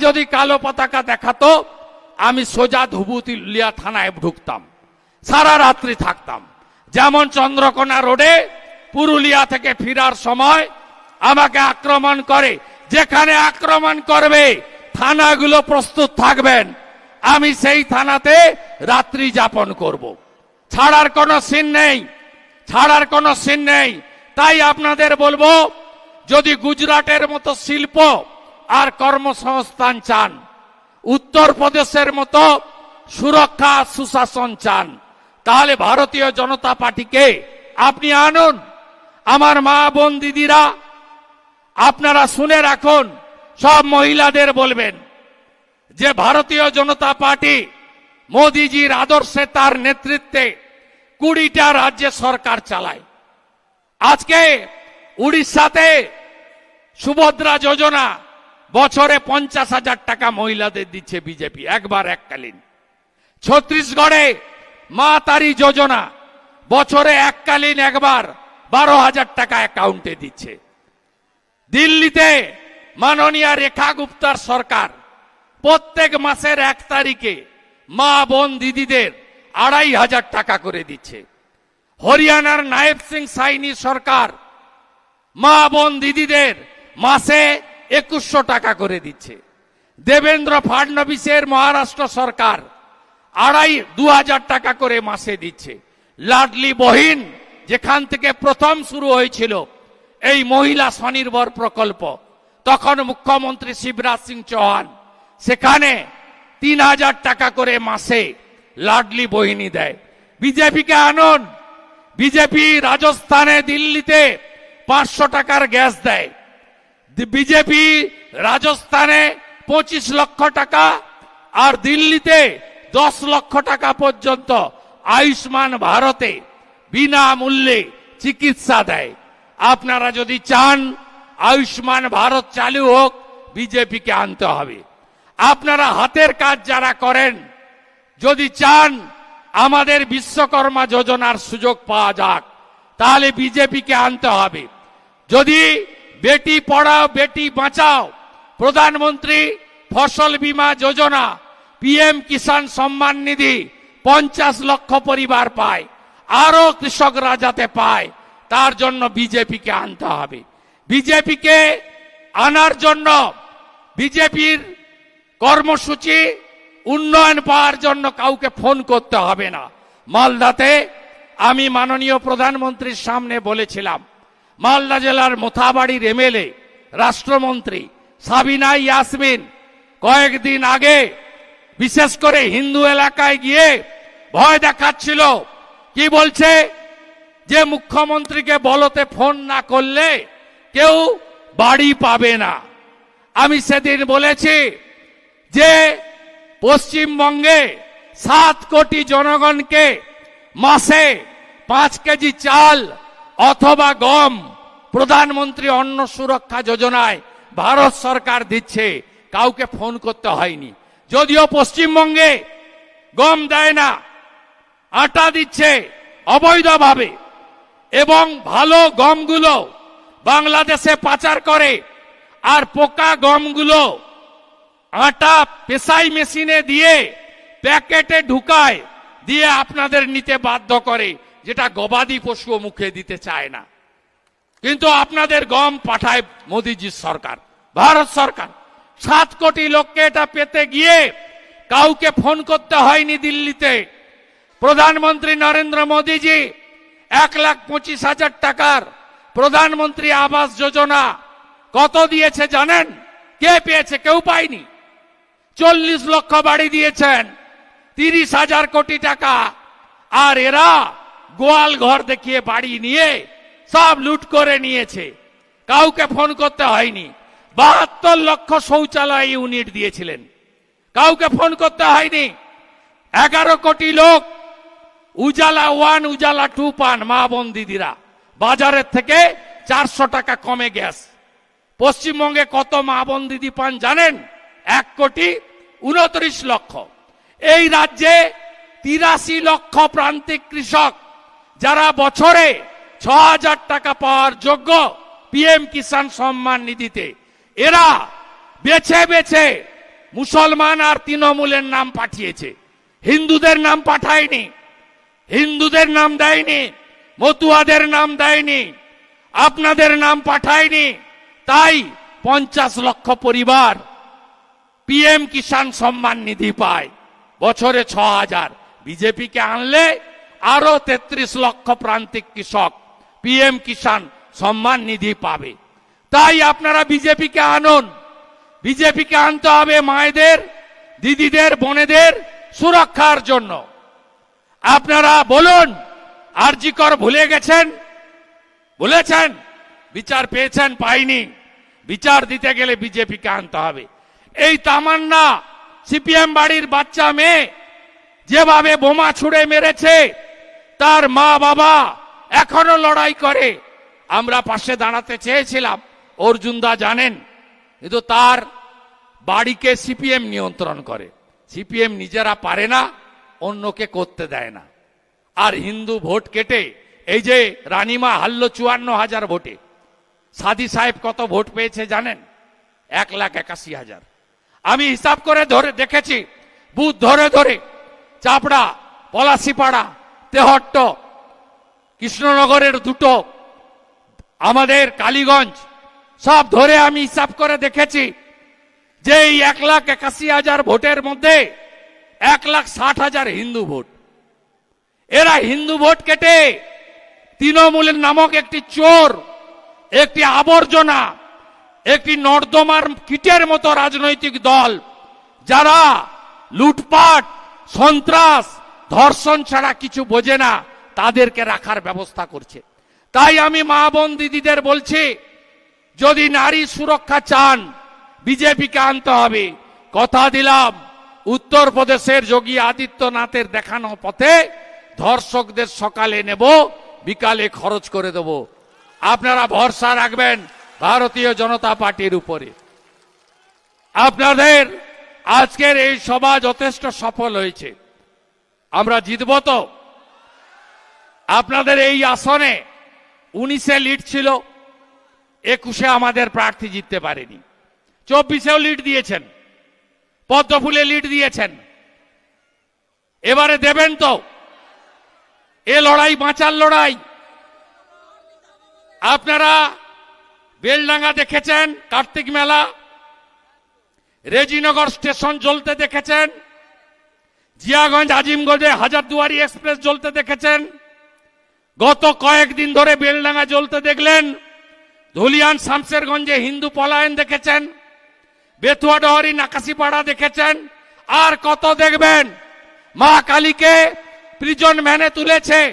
যদি কালো পতাকা দেখাতো আমি সোজা ধুবুলিয়া থানায় ঢুকতাম, সারা রাত্রি থাকতাম। যেমন চন্দ্রকোনা রোডে পুরুলিয়া থেকে ফেরার সময় আমাকে আক্রমণ করে, যেখানে আক্রমণ করবে থানাগুলো প্রস্তুত থাকবেন, আমি সেই থানাতে রাত্রি যাপন করব। ছাড়ার কোনো সিন নেই, ছাড়ার কোনো সিন নেই। তাই আপনাদের বলবো, যদি গুজরাটের মতো শিল্প আর কর্মসংস্থান চান, উত্তরপ্রদেশের মতো সুরক্ষা সুশাসন চান, তাহলে ভারতীয় জনতা পার্টিকে আপনি আনুন। আমার মা বোন দিদিরা, আপনারা শুনে রাখুন, সব মহিলাদের বলবেন যে ভারতীয় জনতা পার্টি মোদিজির আদর্শে, তার নেতৃত্বে 20টা রাজ্যে সরকার চালায়। আজকে উড়িষ্যাতে সুভদ্রা যোজনা বছরে 50,000 টাকা মহিলাদের দিচ্ছে বিজেপি, একবার এককালীন। ছত্তিশগড়ে মা তারি যোজনা বছরে এককালীন একবার 12,000 টাকা অ্যাকাউন্টে দিচ্ছে। দিল্লিতে মাননীয় রেখা গুপ্তার সরকার প্রত্যেক মাসের 1 তারিখে মা বোন দিদিদের 2,500 টাকা করে দিচ্ছে। হরিয়ানার নায়েব সিং সাইনি সরকার মা বোন দিদিদের মাসে 2100 টাকা করে দিচ্ছে। দেবেন্দ্র ফাডনবিসের মহারাষ্ট্র সরকার 2,500 টাকা করে মাসে দিচ্ছে। লাডলি বহিন, যেখান থেকে প্রথম শুরু হয়েছিল এই মহিলা স্বনির্ভর প্রকল্প, তখন মুখ্যমন্ত্রী শিবরাজ সিং চৌহান সেখানে 3,000 টাকা করে মাসে লাডলি বহিনী দেয়। বিজেপিকে আনুন। বিজেপি রাজস্থানে, দিল্লিতে 500 টাকার গ্যাস দেয়। বিজেপি রাজস্থানে 25 লক্ষ টাকা আর দিল্লিতে 10 লক্ষ টাকা পর্যন্ত আয়ুষ্মান ভারতে বিনামূল্যে চিকিৎসা দেয়। আপনারা যদি চান আয়ুষ্মান ভারত চালু হোক, বিজেপিকে আনতে হবে। আপনারা হাতের কাজ যারা করেন, যদি চান আমাদের বিশ্বকর্মা যোজনার সুযোগ পাওয়া যাক, তাহলে বিজেপিকে আনতে হবে। যদি বেটি পড়াও বেটি বাঁচাও, প্রধানমন্ত্রী ফসল বীমা যোজনা, পিএম কিষাণ সম্মান নিধি 50 লক্ষ পরিবার পায়, আরো কৃষকরা যাতে পায়, তার জন্য বিজেপিকে আনতে হবে। বিজেপিকে আনার জন্য বিজেপির কর্মসূচি উন্নয়ন পাওয়ার জন্য কাউকে ফোন করতে হবে না। মালদাতে আমি মাননীয় প্রধানমন্ত্রীর সামনে বলেছিলাম, মালদা জেলার মোথাবাড়ির এমএলএ রাষ্ট্রমন্ত্রী সাবিনা ইয়াসমিন কয়েকদিন আগে বিশেষ করে হিন্দু এলাকায় গিয়ে ভয় দেখাচ্ছিল। কি বলছে? যে মুখ্যমন্ত্রীকে বলতে ফোন না করলে কেউ বাড়ি পাবে না। আমি সেদিন বলেছি যে পশ্চিমবঙ্গে 7 কোটি জনগণকে মাসে 5 কেজি চাল অথবা গম প্রধানমন্ত্রী অন্ন সুরক্ষা যোজনায় ভারত সরকার দিচ্ছে, কাউকে ফোন করতে হয়নি। যদিও পশ্চিমবঙ্গে গম দেয় না, আটা দিচ্ছে অবৈধভাবে, এবং ভালো গমগুলো বাংলাদেশে পাচার করে, আর পোকা গমগুলো আটা পেশাই মেশিনে দিয়ে প্যাকেটে ঢুকায়, দিয়ে আপনাদের নিতে বাধ্য করে, যেটা গবাদি পশুও মুখে দিতে চায় না। কিন্তু আপনাদের গম পাঠায় মোদিজির সরকার, ভারত সরকার। 7 কোটি লোককে এটা পেতে গিয়ে কাউকে ফোন করতে হয়নি দিল্লিতে। প্রধানমন্ত্রী নরেন্দ্র মোদিজি 1,25,000 টাকার প্রধানমন্ত্রী আবাস যোজনা কত দিয়েছে জানেন? কে পেয়েছে? কেউ পায়নি। 40 লক্ষ বাড়ি দিয়েছেন, 30,000 কোটি টাকা। আর এরা গোয়াল ঘর দেখিয়ে বাড়ি নিয়ে সব লুট করে নিয়েছে, কাউকে ফোন করতে হয়নি। 72 লক্ষ শৌচালয় ইউনিট দিয়েছিলেন, কাউকে ফোন করতে হয়নি। 11 কোটি লোক উজালা 1 উজালা 2 পান, মা বোন দিদিরা। বাজারের থেকে 400 টাকা কমে গ্যাস। পশ্চিমবঙ্গে কত মা বোন দিদি পান জানেন? 1,29 লক্ষ। এই রাজ্যে 83 লক্ষ প্রান্তিক কৃষক, যারা বছরে 6,000 টাকা পাওয়ার যোগ্য পিএম কিষাণ সম্মান নিধিতে, এরা বেছে বেছে মুসলমান আর তৃণমূলের নাম পাঠিয়েছে, হিন্দুদের নাম পাঠায়নি, হিন্দুদের নাম দেয়নি, মতুয়াদের নাম দেয়নি, আপনাদের নাম পাঠায়নি। তাই 50 লক্ষ পরিবার পিএম কিষাণ সম্মান নিধি পায়, বছরে 6000। বিজেপিকে আনলে আরো 33 লক্ষ প্রান্তিক কৃষক পিএম কিষাণ সম্মান নিধি পাবে। তাই আপনারা বিজেপিকে আনুন। বিজেপিকে আনতে হবে মায়েদের, দিদিদের, বোনেদের সুরক্ষার জন্য। আপনারা বলুন, আরজি কর ভুলে গেছেন? বলেছেন বিচার পেয়েছেন? পাইনি। বিচার দিতে গেলে বিজেপিকে আনতে হবে। এই তামান্না সিপিএম বাড়ির বাচ্চা মেয়ে যেভাবে বোমা ছুড়ে মেরেছে, তার মা বাবা এখনো লড়াই করে। আমরা পাশে দাঁড়াতে চেয়েছিলাম, অর্জুনদা জানেন, কিন্তু তার বাড়িকে সিপিএম নিয়ন্ত্রণ করে। সিপিএম নিজেরা পারে না, অন্যকে করতে দেয় না। আর হিন্দু ভোট কেটে এই যে রানীমা হারল 54,000 ভোটে, সাদি সাহেব কত ভোট পেয়েছে জানেন? 1,81,000। আমি হিসাব করে ধরে দেখেছি, বুথ ধরে ধরে চাপড়া, পলাশিপাড়া, তেহট্ট, কৃষ্ণনগরের 2টো, আমাদের কালীগঞ্জ, সব ধরে আমি হিসাব করে দেখেছি যে এই 1,81,000 ভোটের মধ্যে 1,60,000 হিন্দু ভোট। এরা হিন্দু ভোট কেটে তৃণমূলের নামক একটি চোর, একটি আবর্জনা, একটি নর্দমার কীটের মতো রাজনৈতিক দল, যারা লুটপাট, সন্ত্রাস, ধর্ষণ ছাড়া কিছু বোঝে না, তাদেরকে রাখার ব্যবস্থা করছে। তাই আমি মা বোন দিদিদের বলছি, যদি নারী সুরক্ষা চান, বিজেপিকে আনতে হবে। কথা দিলাম, উত্তরপ্রদেশের যোগী আদিত্যনাথের দেখানো পথে ধর্ষকদের সকালে নেব, বিকালে খরচ করে দেব। আপনারা ভরসা রাখবেন ভারতীয় জনতা পার্টির উপরে। আপনাদের আজকের এই সভা যথেষ্ট সফল হয়েছে। আমরা জিতব তো? আপনাদের এই আসনে 19-এ লিড ছিল, 21-এ আমাদের প্রার্থী জিততে পারেনি, 24-এও লিড দিয়েছেন, পদ্মফুলে লিড দিয়েছেন। এবারে দেবেন তো? এ লড়াই বাঁচার লড়াই। আপনারা বেলডাঙ্গা দেখেছেন, কার্তিক মেলা, রেজিনগর স্টেশন জ্বলতে দেখেছেন, জিয়াগঞ্জ আজিমগঞ্জে হাজারদুয়ারি এক্সপ্রেস জ্বলতে দেখেছেন, গত কয়েকদিন ধরে বেলডাঙ্গা জ্বলতে দেখলেন, ধুলিয়ান শামশেরগঞ্জে হিন্দু পলায়ন দেখেছেন, বেতুয়া ডহরি নাকাশিপাড়া দেখেছেন, আর কত দেখবেন? মা কালীকে প্রিজন ভ্যানে তুলেছে,